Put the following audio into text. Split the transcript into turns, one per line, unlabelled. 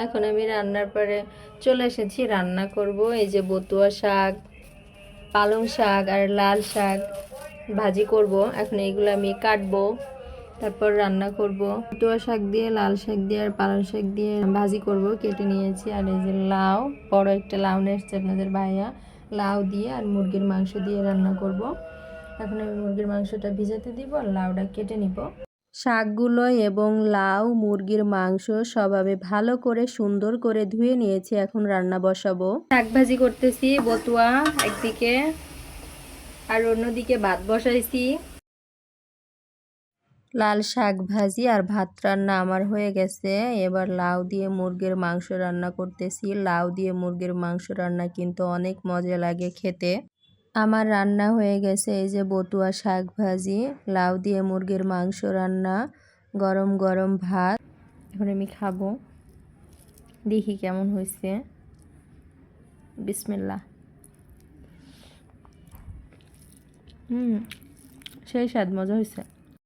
এখন আমি রান্নার পরে চলে এসেছি, রান্না করব। এই যে বতুয়া শাক, পালং শাক আর লাল শাক ভাজি করব। এখন এইগুলো আমি কাটবো, তারপর রান্না করব। বতুয়া শাক দিয়ে, লাল শাক দিয়ে আর পালং শাক দিয়ে ভাজি করব, কেটে নিয়েছি। আর এই যে লাউ, বড় একটা লাউ নিয়ে এসেছে আপনাদের ভাইয়া, লাউ দিয়ে আর মুরগির মাংস দিয়ে রান্না করব। এখন আমি মুরগির মাংসটা ভিজাতে দিব আর লাউটা কেটে নিব। শাকগুলো এবং লাউ, মুরগির মাংস সবভাবে ভালো করে সুন্দর করে ধুয়ে নিয়েছি। এখন রান্না বসাবো। শাক ভাজি করতেছি, বতুয়া একদিকে আর অন্যদিকে ভাত বসাইছি। লাল শাক ভাজি আর ভাত রান্না আমার হয়ে গেছে। এবার লাউ দিয়ে মুরগির মাংস রান্না করতেছি। লাউ দিয়ে মুরগির মাংস রান্না কিন্তু অনেক মজা লাগে খেতে। আমার রান্না হয়ে গেছে। এই যে বতুয়া শাক ভাজি, লাউ দিয়ে মুরগির মাংস রান্না, গরম গরম ভাত। এখন আমি খাবো, দেখি কেমন হয়েছে। বিসমিল্লাহ। সেই স্বাদ, মজা হয়েছে।